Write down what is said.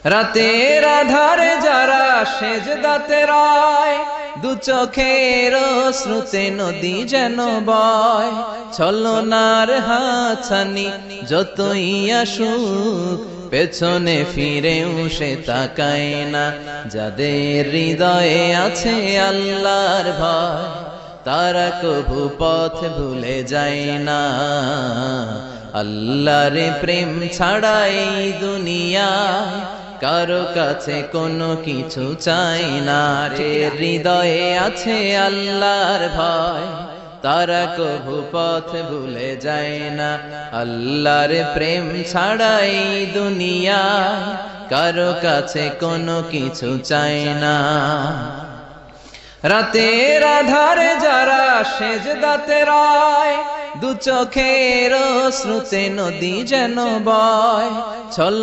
রাতের আধারে যারা সেজদাতে রায়, দু চোখের শ্রুতে নদী যেন বয়। ছলনার হাতছানি যতই আসুক, পেছনে ফিরেও সে তাকায় না। যাদের হৃদয়ে আছে আল্লাহর ভয়, তারা কভু পথ ভুলে যায় না। আল্লাহর প্রেম ছাড়া এই দুনিয়ায় কারো কাছে কোনো কিছু চাই না। যে হৃদয়ে আছে আল্লাহর ভয়, তারা কভু পথ ভুলে যায় না। আল্লাহর প্রেম ছাড়া এই দুনিয়ায় কারো কাছে কোনো কিছু চাই না। রাতের আধারে যারা সেজদাতে রায়, দু চোখের শ্রুতে নদী যেন বয়। ছল